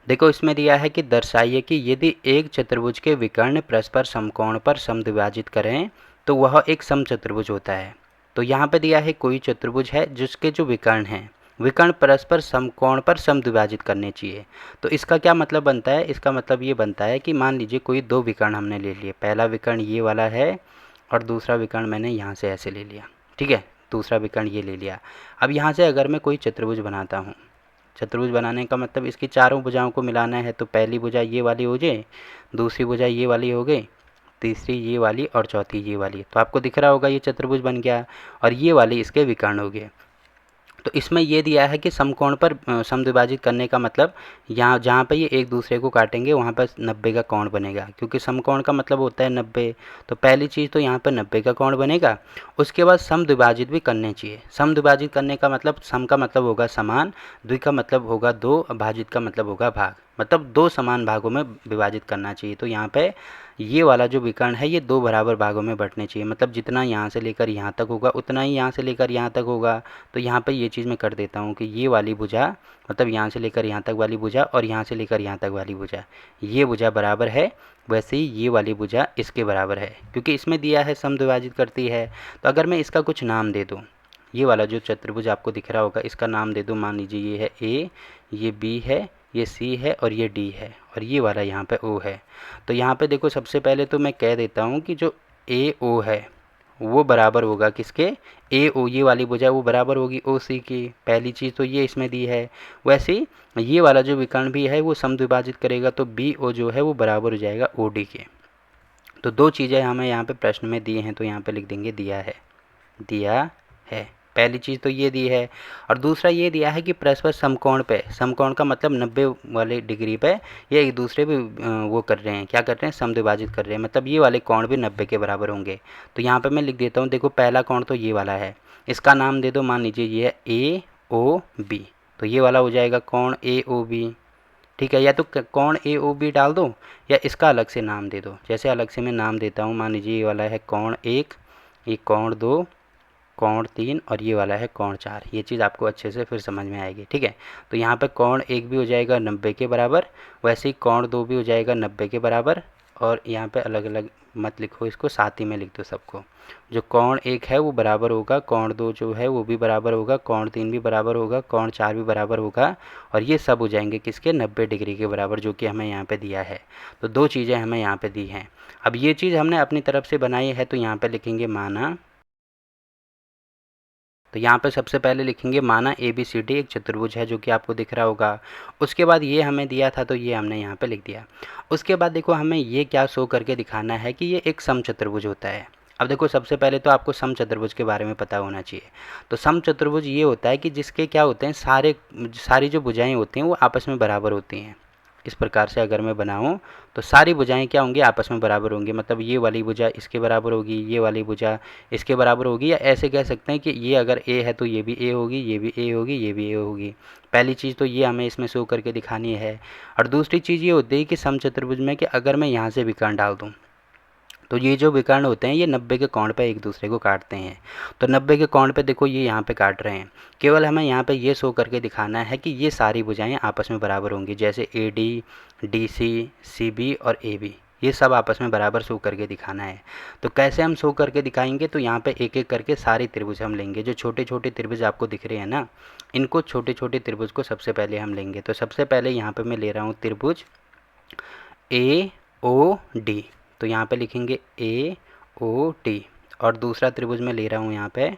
देखो इसमें दिया है कि दर्शाइए कि यदि एक चतुर्भुज के विकर्ण परस्पर समकोण पर समद्विभाजित करें तो वह एक समचतुर्भुज होता है। तो यहाँ पे दिया है कोई चतुर्भुज है जिसके जो विकर्ण हैं, विकर्ण परस्पर समकोण पर समद्विभाजित करने चाहिए। तो इसका क्या मतलब बनता है, इसका मतलब ये बनता है कि मान लीजिए कोई दो विकर्ण हमने ले लिए, पहला विकर्ण ये वाला है और दूसरा विकर्ण मैंने यहाँ से ऐसे ले लिया, ठीक है, दूसरा विकर्ण ये ले लिया। अब यहाँ से अगर मैं कोई चतुर्भुज बनाता हूँ, चतुर्भुज बनाने का मतलब इसकी चारों भुजाओं को मिलाना है, तो पहली भुजा ये वाली हो जाए, दूसरी भुजा ये वाली हो गई, तीसरी ये वाली और चौथी ये वाली। तो आपको दिख रहा होगा ये चतुर्भुज बन गया और ये वाली इसके विकर्ण हो गए। तो इसमें ये दिया है कि समकोण पर समद्विभाजित करने का मतलब यहाँ जहाँ पे ये एक दूसरे को काटेंगे वहाँ पर 90 का कोण बनेगा, क्योंकि समकोण का मतलब होता है 90। तो पहली चीज़ तो यहाँ पर 90 का कोण बनेगा। उसके बाद समद्विभाजित भी करने चाहिए। समद्विभाजित करने का मतलब सम का मतलब होगा समान, द्वि का मतलब होगा दो, भाजित का मतलब होगा भाग, मतलब दो समान भागों में विभाजित करना चाहिए। तो यहाँ पे ये वाला जो विकर्ण है ये दो बराबर भागों में बंटने चाहिए, मतलब जितना यहाँ से लेकर यहाँ तक होगा उतना ही यहाँ से लेकर यहाँ तक होगा। तो यहाँ पे ये चीज़ मैं कर देता हूँ कि ये वाली भुजा, मतलब यहाँ से लेकर यहाँ तक वाली भुजा और यहाँ से लेकर यहाँ तक वाली भुजा, ये भुजा बराबर है, वैसे ही ये वाली भुजा इसके बराबर है, क्योंकि इसमें दिया है समद्विभाजित करती है। तो अगर मैं इसका कुछ नाम दे दूँ, ये वाला जो चतुर्भुज आपको दिख रहा होगा इसका नाम दे दूँ, मान लीजिए ये है ए, ये बी है, ये सी है और ये डी है और ये वाला यहाँ पे ओ है। तो यहाँ पे देखो सबसे पहले तो मैं कह देता हूँ कि जो ए ओ है वो बराबर होगा किसके, ए ओ, ये वाली भुजा वो बराबर होगी ओ सी की। पहली चीज़ तो ये इसमें दी है। वैसे ही ये वाला जो विकर्ण भी है वो समद्विभाजित करेगा, तो बी ओ जो है वो बराबर हो जाएगा ओ डी के। तो दो चीज़ें हमें यहाँ पे प्रश्न में दिए हैं, तो यहाँ पे लिख देंगे दिया है, दिया है। पहली चीज़ तो ये दी है और दूसरा ये दिया है कि परस्पर समकोण पे, समकोण का मतलब 90 वाले डिग्री पे ये एक दूसरे पे वो कर रहे हैं, क्या कर रहे हैं, समद्विभाजित कर रहे हैं, मतलब ये वाले कोण भी 90 के बराबर होंगे। तो यहाँ पे मैं लिख देता हूँ, देखो पहला कोण तो ये वाला है, इसका नाम दे दो, मान लीजिए ये है ए ओ बी, तो ये वाला हो जाएगा कोण ए ओ बी, ठीक है। या तो कोण ए ओ बी डाल दो या इसका अलग से नाम दे दो, जैसे अलग से मैं नाम देता हूँ, मान लीजिए ये वाला है कोण एक, ये कोण दो, कोण तीन और ये वाला है कोण चार। ये चीज़ आपको अच्छे से फिर समझ में आएगी, ठीक है। तो यहाँ पे कोण एक भी हो जाएगा 90 के बराबर, वैसे ही कोण दो भी हो जाएगा 90 के बराबर, और यहाँ पे अलग अलग मत लिखो, इसको साथ ही में लिख दो सबको। जो कोण एक है वो बराबर होगा, कोण दो जो है वो भी बराबर होगा, कोण तीन भी बराबर होगा, कोण चार भी बराबर होगा, और ये सब हो जाएंगे किसके, 90 डिग्री के बराबर, जो कि हमें यहाँ पे दिया है। तो दो चीज़ें हमें यहाँ पे दी हैं। अब ये चीज़ हमने अपनी तरफ से बनाई है, तो यहाँ पे लिखेंगे माना, तो यहाँ पे सबसे पहले लिखेंगे माना ए बी सी डी एक चतुर्भुज है, जो कि आपको दिख रहा होगा। उसके बाद ये हमें दिया था तो ये हमने यहाँ पे लिख दिया। उसके बाद देखो हमें ये क्या शो करके दिखाना है कि ये एक समचतुर्भुज होता है। अब देखो सबसे पहले तो आपको समचतुर्भुज के बारे में पता होना चाहिए। तो समचतुर्भुज ये होता है कि जिसके क्या होते हैं, सारी जो भुजाएं होती हैं वो आपस में बराबर होती हैं। इस प्रकार से अगर मैं बनाऊं तो सारी भुजाएं क्या होंगी, आपस में बराबर होंगी, मतलब ये वाली भुजा इसके बराबर होगी, ये वाली भुजा इसके बराबर होगी, या ऐसे कह सकते हैं कि ये अगर ए है तो ये भी ए होगी, ये भी ए होगी, ये भी ए होगी। पहली चीज़ तो ये हमें इसमें शो करके दिखानी है। और दूसरी चीज़ ये होती है कि समचतुर्भुज में कि अगर मैं यहाँ से विकर्ण डाल दूँ तो ये जो विकर्ण होते हैं ये 90 के कोण पे एक दूसरे को काटते हैं। तो 90 के कोण पे देखो ये यहाँ पे काट रहे हैं, केवल हमें यहाँ पे ये शो करके दिखाना है कि ये सारी भुजाएं आपस में बराबर होंगी, जैसे A D, D C, C B और ए बी, ये सब आपस में बराबर शो करके दिखाना है। तो कैसे हम शो करके दिखाएंगे, तो यहाँ पे एक एक करके सारी त्रिभुज हम लेंगे, जो छोटे छोटे त्रिभुज आपको दिख रहे हैं ना, इनको छोटे छोटे त्रिभुज को सबसे पहले हम लेंगे। तो सबसे पहले यहाँ पे मैं ले रहा हूँ त्रिभुज ए ओ डी, तो यहाँ पे लिखेंगे ए ओ डी, और दूसरा त्रिभुज मैं ले रहा हूँ यहाँ पे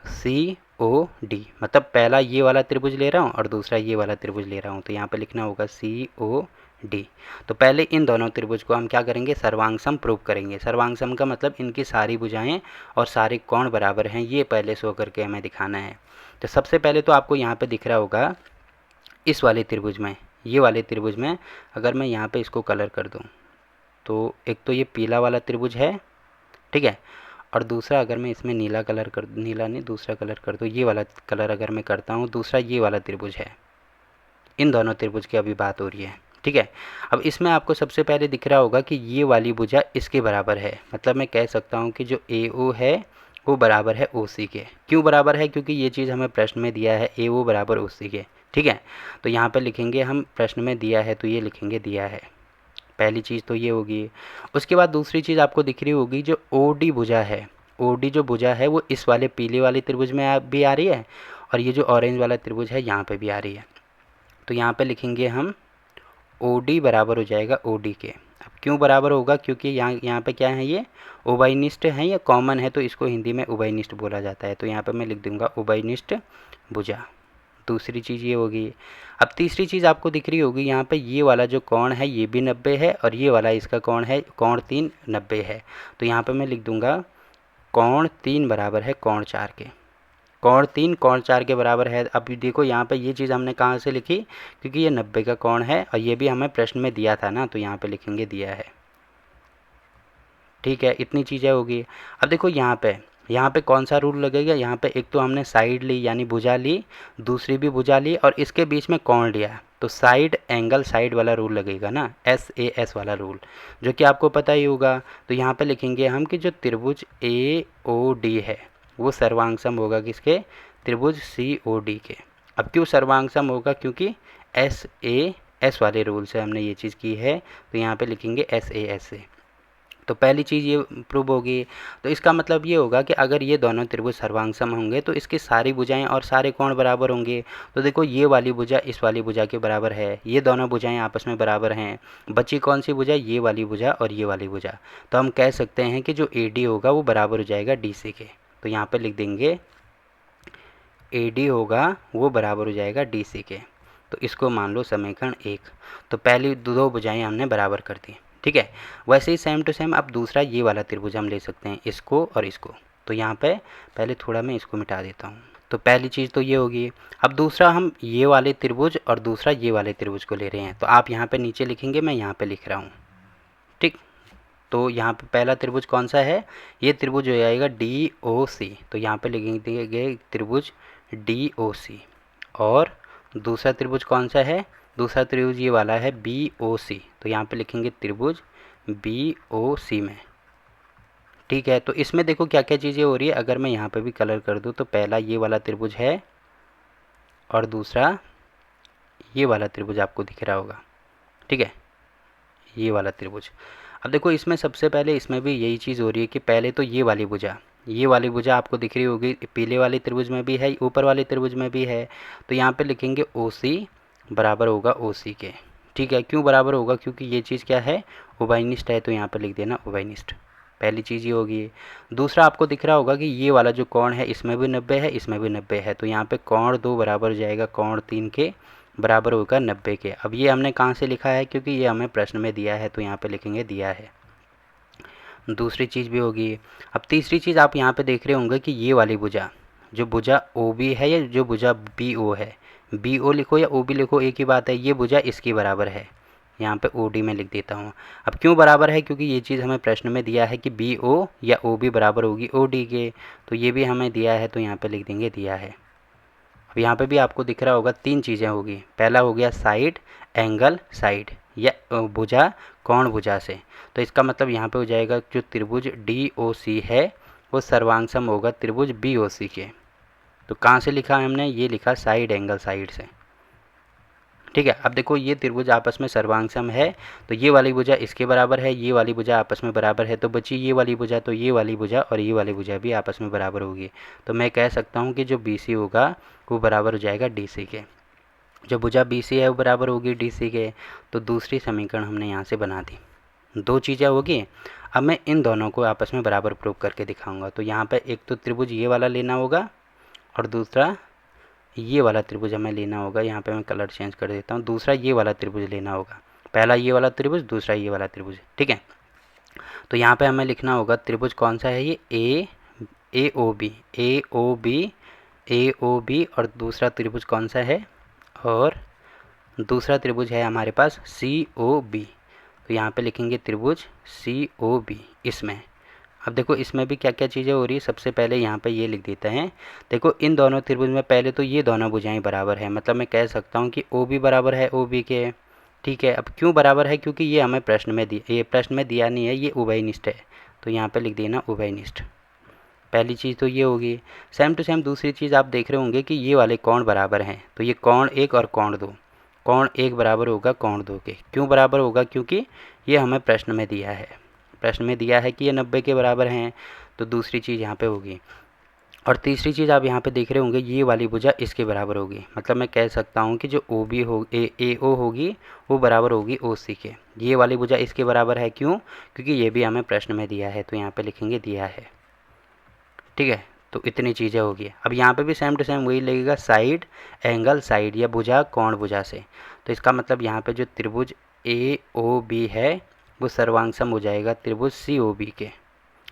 सी ओ डी, मतलब पहला ये वाला त्रिभुज ले रहा हूँ और दूसरा ये वाला त्रिभुज ले रहा हूँ, तो यहाँ पे लिखना होगा सी ओ डी। तो पहले इन दोनों त्रिभुज को हम क्या करेंगे, सर्वांग सम प्रूव करेंगे। सर्वांग सम का मतलब इनकी सारी भुजाएं और सारे कोण बराबर हैं, ये पहले शो करके हमें दिखाना है। तो सबसे पहले तो आपको यहाँ पे दिख रहा होगा इस वाले त्रिभुज में, ये वाले त्रिभुज में अगर मैं यहाँ पे इसको कलर कर दूँ, तो एक तो ये पीला वाला त्रिभुज है, ठीक है, और दूसरा अगर मैं इसमें नीला कलर कर, नीला नहीं दूसरा कलर कर दूँ, ये वाला कलर अगर मैं करता हूँ, दूसरा ये वाला त्रिभुज है। इन दोनों त्रिभुज की अभी बात हो रही है, ठीक है। अब इसमें आपको सबसे पहले दिख रहा होगा कि ये वाली भुजा इसके बराबर है, मतलब मैं कह सकता हूँ कि जो ए ओ है वो बराबर है ओ सी के। क्यों बराबर है, क्योंकि ये चीज़ हमें प्रश्न में दिया है ए ओ बराबर ओ सी के, ठीक है। तो यहाँ पे लिखेंगे हम प्रश्न में दिया है तो ये लिखेंगे दिया है, पहली चीज़ तो ये होगी। उसके बाद दूसरी चीज़ आपको दिख रही होगी जो ओ डी भुजा है, ओ डी जो भुजा है वो इस वाले पीले वाले त्रिभुज में भी आ रही है और ये जो ऑरेंज वाला त्रिभुज है यहाँ पे भी आ रही है। तो यहाँ पे लिखेंगे हम ओ डी बराबर हो जाएगा ओ डी के। अब क्यों बराबर होगा, क्योंकि यहाँ पे क्या है, ये उभयनिष्ठ है या कॉमन है, तो इसको हिंदी में उभयनिष्ठ बोला जाता है। तो यहाँ पे मैं लिख दूंगा उभयनिष्ठ भुजा। दूसरी चीज़ ये होगी। अब तीसरी चीज़ आपको दिख रही होगी यहाँ पे ये वाला जो कोण है ये भी 90 है और ये वाला इसका कोण है कोण 3 90 है। तो यहाँ पे मैं लिख दूंगा कोण 3 बराबर है कोण 4 के। कोण 3 कोण 4 के बराबर है। अब देखो यहाँ पे ये चीज़ हमने कहाँ से लिखी, क्योंकि ये 90 का कोण है और ये भी हमें प्रश्न में दिया था ना, तो यहाँ पे लिखेंगे दिया है। ठीक है, इतनी चीज़ें होगी। अब देखो यहाँ पे कौन सा रूल लगेगा, यहाँ पे एक तो हमने साइड ली यानी भुजा ली, दूसरी भी भुजा ली और इसके बीच में कोण लिया, तो साइड एंगल साइड वाला रूल लगेगा ना, SAS वाला रूल, जो कि आपको पता ही होगा। तो यहाँ पे लिखेंगे हम कि जो त्रिभुज AOD है वो सर्वांग सम होगा किसके, त्रिभुज COD के। अब क्यों सर्वांग सम होगा, क्योंकि SAS वाले रूल से हमने ये चीज़ की है, तो यहाँ पे लिखेंगे SAS से। तो पहली चीज़ ये प्रूव होगी। तो इसका मतलब ये होगा कि अगर ये दोनों त्रिभुज सर्वांग सम होंगे तो इसकी सारी भुजाएं और सारे कोण बराबर होंगे। तो देखो ये वाली भुजा इस वाली भुजा के बराबर है, ये दोनों भुजाएं आपस में बराबर हैं। बची कौन सी भुजा, ये वाली भुजा और ये वाली भुजा। तो हम कह सकते हैं कि जो AD होगा वो बराबर हो जाएगा DC के। तो यहाँ पर लिख देंगे AD होगा वो बराबर हो जाएगा DC के। तो इसको मान लो समीकरण 1। तो पहली दो भुजाएं हमने बराबर कर दी। ठीक है, वैसे ही सेम टू सेम अब दूसरा ये वाला त्रिभुज हम ले सकते हैं, इसको और इसको। तो यहाँ पे पहले थोड़ा मैं इसको मिटा देता हूँ। तो पहली चीज़ तो ये होगी। अब दूसरा हम ये वाले त्रिभुज और दूसरा ये वाले त्रिभुज को ले रहे हैं, तो आप यहाँ पे नीचे लिखेंगे, मैं यहाँ पे लिख रहा हूँ। ठीक, तो यहाँ पे पहला त्रिभुज कौन सा है, ये त्रिभुज हो जाएगा DOC। तो यहाँ पे लिखेंगे त्रिभुज DOC। और दूसरा त्रिभुज कौन सा है, दूसरा त्रिभुज ये वाला है BOC। तो यहाँ पे लिखेंगे त्रिभुज BOC में। ठीक है, तो इसमें देखो क्या क्या चीज़ें हो रही है। अगर मैं यहाँ पे भी कलर कर दूँ तो पहला ये वाला त्रिभुज है और दूसरा ये वाला त्रिभुज आपको दिख रहा होगा। ठीक है, ये वाला त्रिभुज। अब देखो इसमें सबसे पहले इसमें भी यही चीज़ हो रही है कि पहले तो ये वाली भुजा आपको दिख रही होगी, पीले वाले त्रिभुज में भी है, ऊपर वाले त्रिभुज में भी है। तो यहाँ पे लिखेंगे OC बराबर होगा OC के। ठीक है, क्यों बराबर होगा, क्योंकि ये चीज़ क्या है, उभयनिष्ठ है। तो यहाँ पे लिख देना उभयनिष्ठ, पहली चीज़ ये होगी। दूसरा आपको दिख रहा होगा कि ये वाला जो कोण है इसमें भी 90 है, इसमें भी 90 है। तो यहाँ पे कोण 2 बराबर हो जाएगा कोण 3 के बराबर होगा 90 के। अब ये हमने कहाँ से लिखा है, क्योंकि ये हमें प्रश्न में दिया है, तो यहाँ पे लिखेंगे दिया है। दूसरी चीज़ भी होगी। अब तीसरी चीज़ आप यहाँ पे देख रहे होंगे कि ये वाली भुजा, जो भुजा OB है या जो भुजा BO है, BO लिखो या OB लिखो एक ही बात है, ये भुजा इसकी बराबर है। यहाँ पे OD में लिख देता हूँ। अब क्यों बराबर है, क्योंकि ये चीज़ हमें प्रश्न में दिया है कि BO या OB बराबर होगी OD के। तो ये भी हमें दिया है, तो यहाँ पे लिख देंगे दिया है। अब यहाँ पे भी आपको दिख रहा होगा 3 चीज़ें होगी। पहला हो गया साइड एंगल साइड या भुजा कोण भुजा से। तो इसका मतलब यहाँ पे हो जाएगा जो त्रिभुज DOC है वो सर्वांग सम होगा त्रिभुज BOC के। तो कहाँ से लिखा है हमने, ये लिखा साइड एंगल साइड से। ठीक है, अब देखो ये त्रिभुज आपस में सर्वांग सम है, तो ये वाली भुजा इसके बराबर है, ये वाली भुजा आपस में बराबर है, तो बची ये वाली भुजा। तो ये वाली भुजा और ये वाली भुजा भी आपस में बराबर होगी। तो मैं कह सकता हूँ कि जो BC होगा वो बराबर हो जाएगा DC के। जो भुजा BC है वो बराबर होगी DC के। तो दूसरी समीकरण हमने यहाँ से बना दी। 2 चीज़ें होगी। अब मैं इन दोनों को आपस में बराबर प्रूव करके दिखाऊंगा। तो यहाँ पे एक तो त्रिभुज ये वाला लेना होगा और दूसरा ये वाला त्रिभुज हमें लेना होगा। यहाँ पे मैं कलर चेंज कर देता हूँ। दूसरा ये वाला त्रिभुज लेना होगा, पहला ये वाला त्रिभुज, दूसरा ये वाला त्रिभुज। ठीक है, तो यहाँ पे हमें लिखना होगा त्रिभुज कौन सा है, ये AOB और दूसरा त्रिभुज कौन सा है, और दूसरा त्रिभुज है हमारे पास COB। तो यहाँ पे लिखेंगे त्रिभुज COB इसमें। अब देखो इसमें भी क्या क्या चीज़ें हो रही है। सबसे पहले यहाँ पे ये लिख देते हैं। देखो इन दोनों त्रिभुज में पहले तो ये दोनों भुजाएं बराबर है, मतलब मैं कह सकता हूँ कि OB बराबर है OB के। ठीक है, अब क्यों बराबर है, क्योंकि ये हमें प्रश्न में दिया नहीं है, ये उभयनिष्ठ है। तो यहाँ पे लिख देना उभयनिष्ठ। पहली चीज़ तो ये होगी। सेम टू सेम दूसरी चीज़ आप देख रहे होंगे कि ये वाले कोण बराबर हैं, तो ये कोण 1 और कोण 2, कोण 1 बराबर होगा कोण 2 के। क्यों बराबर होगा? क्योंकि ये हमें प्रश्न में दिया है, प्रश्न में दिया है कि ये 90 के बराबर हैं, तो दूसरी चीज़ यहाँ पे होगी। और तीसरी चीज़ आप यहाँ पे देख रहे होंगे ये वाली भुजा इसके बराबर होगी, मतलब मैं कह सकता हूँ कि जो ओ बी हो ए ओ होगी वो बराबर होगी ओ सी के। ये वाली भुजा इसके बराबर है, क्यों? क्योंकि ये भी हमें प्रश्न में दिया है, तो यहाँ पे लिखेंगे दिया है। ठीक है, तो इतनी चीज़ें होगी। अब यहाँ पे भी सेम टू सेम वही लगेगा, साइड एंगल साइड या भुजा कोण भुजा से। तो इसका मतलब यहाँ पे जो त्रिभुज ए ओ बी है वो सर्वांग सम हो जाएगा त्रिभुज सी ओ बी के।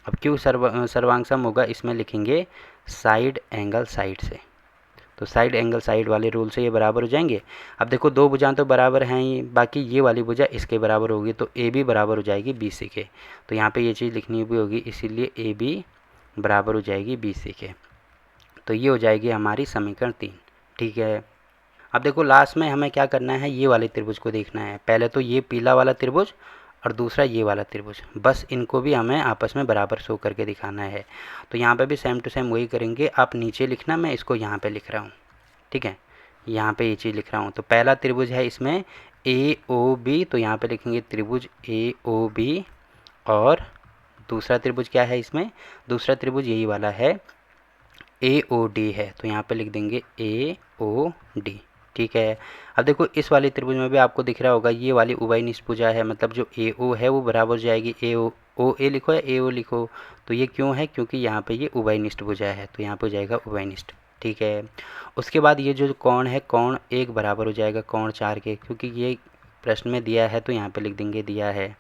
अब क्यों सर्वांग सम होगा? इसमें लिखेंगे साइड एंगल साइड से, तो साइड एंगल साइड वाले रूल से ये बराबर हो जाएंगे। अब देखो दो भुजाएं तो बराबर हैं ही, बाकी ये वाली भुजा इसके बराबर होगी, तो ए बी बराबर हो जाएगी बी सी के। तो यहाँ पे ये चीज़ लिखनी भी होगी, इसीलिए ए बी बराबर हो जाएगी बी सी के। तो ये हो जाएगी हमारी समीकरण 3। ठीक है, अब देखो लास्ट में हमें क्या करना है, ये वाले त्रिभुज को देखना है। पहले तो ये पीला वाला त्रिभुज और दूसरा ये वाला त्रिभुज, बस इनको भी हमें आपस में बराबर शो करके दिखाना है। तो यहाँ पे भी सेम टू सेम वही करेंगे, आप नीचे लिखना, मैं इसको यहाँ पे लिख रहा हूँ। ठीक है, यहाँ पे ये चीज़ लिख रहा हूँ। तो पहला त्रिभुज है इसमें ए ओ बी, तो यहाँ पे लिखेंगे त्रिभुज ए ओ बी। और दूसरा त्रिभुज क्या है इसमें? दूसरा त्रिभुज यही वाला है, ए ओ डी है, तो यहाँ पे लिख देंगे ए ओ डी। ठीक है, अब देखो इस वाले त्रिभुज में भी आपको दिख रहा होगा ये वाली उभयनिष्ठ भुजा है, मतलब जो ए ओ है वो बराबर हो जाएगी ए ओ ए लिखो या ए ओ लिखो। तो ये क्यों है? क्योंकि यहाँ पे ये उभयनिष्ठ भुजा है, तो यहाँ पे हो जाएगा उभयनिष्ठ। ठीक है, उसके बाद ये जो कोण है, कोण 1 बराबर हो जाएगा कोण 4 के, क्योंकि ये प्रश्न में दिया है, तो यहाँ पे लिख देंगे दिया है।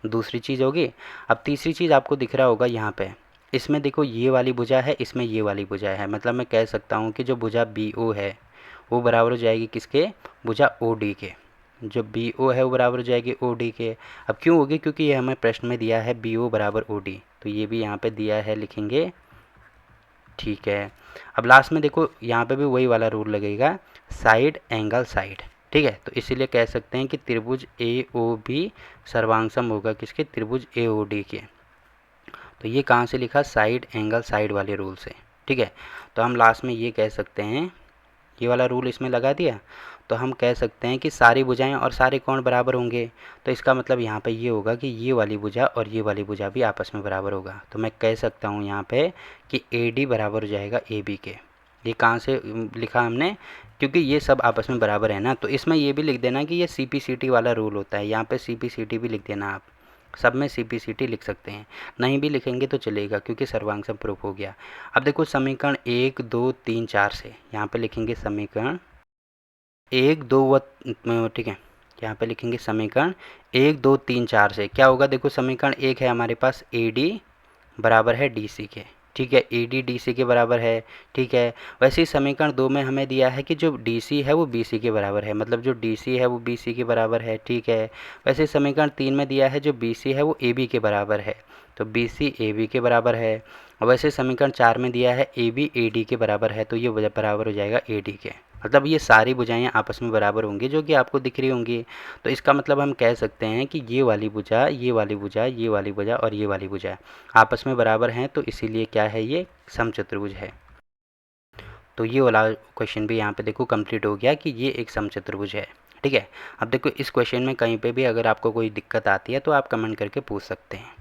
दूसरी चीज़ होगी। अब तीसरी चीज़ आपको दिख रहा होगा यहाँ पे, इसमें देखो ये वाली भुजा है, इसमें ये वाली भुजा है, मतलब मैं कह सकता हूँ कि जो भुजा बी ओ है वो बराबर हो जाएगी किसके? भुजा ओ डी के। जो बी ओ है वो बराबर हो जाएगी ओ डी के। अब क्यों होगी? क्योंकि ये हमें प्रश्न में दिया है बी ओ बराबर ओ डी, तो ये भी यहाँ पे दिया है, लिखेंगे। ठीक है, अब लास्ट में देखो यहाँ पे भी वही वाला रूल लगेगा, साइड एंगल साइड। ठीक है, तो इसीलिए कह सकते हैं कि त्रिभुज ए ओ बी सर्वांग सम होगा किसके? त्रिभुज ए ओ डी के। तो ये कहाँ से लिखा? साइड एंगल साइड वाले रूल से। ठीक है, तो हम लास्ट में ये कह सकते हैं, ये वाला रूल इसमें लगा दिया, तो हम कह सकते हैं कि सारी भुजाएं और सारे कोण बराबर होंगे। तो इसका मतलब यहाँ पे ये होगा कि ये वाली भुजा और ये वाली भुजा भी आपस में बराबर होगा। तो मैं कह सकता हूँ यहाँ पे कि ए डी बराबर हो जाएगा ए बी के। ये कहाँ से लिखा हमने? क्योंकि ये सब आपस में बराबर है ना। तो इसमें ये भी लिख देना कि ये सी पी सी टी वाला रूल होता है, यहाँ पे सी पी सी टी भी लिख देना आप। सब में सी पी सी टी लिख सकते हैं, नहीं भी लिखेंगे तो चलेगा, क्योंकि सर्वांग सम प्रूफ हो गया। अब देखो समीकरण 1 2 3 4 से यहाँ पे लिखेंगे समीकरण 1 2 व ठीक है, यहाँ पे लिखेंगे समीकरण 1 2 3 4 से क्या होगा? देखो समीकरण 1 है हमारे पास ए डी बराबर है डी सी के। ठीक है, ए डी डी सी के बराबर है। ठीक है, वैसे ही समीकरण 2 में हमें दिया है कि जो डी सी है वो बी सी के बराबर है, मतलब जो डी सी है वो बी सी के बराबर है। ठीक है, वैसे ही समीकरण 3 में दिया है जो बी सी है वो ए बी के बराबर है, तो बी सी ए बी के बराबर है। और वैसे समीकरण 4 में दिया है ए बी ए डी के बराबर है, तो ये बराबर हो जाएगा ए डी के। मतलब ये सारी भुजाएं आपस में बराबर होंगी जो कि आपको दिख रही होंगी। तो इसका मतलब हम कह सकते हैं कि ये वाली भुजा, ये वाली भुजा, ये वाली भुजा और ये वाली भुजा आपस में बराबर हैं, तो इसीलिए क्या है? ये समचतुर्भुज है। तो ये वाला क्वेश्चन भी यहाँ पे देखो कंप्लीट हो गया कि ये एक समचतुर्भुज है। ठीक है, अब देखो इस क्वेश्चन में कहीं पे भी अगर आपको कोई दिक्कत आती है तो आप कमेंट करके पूछ सकते हैं।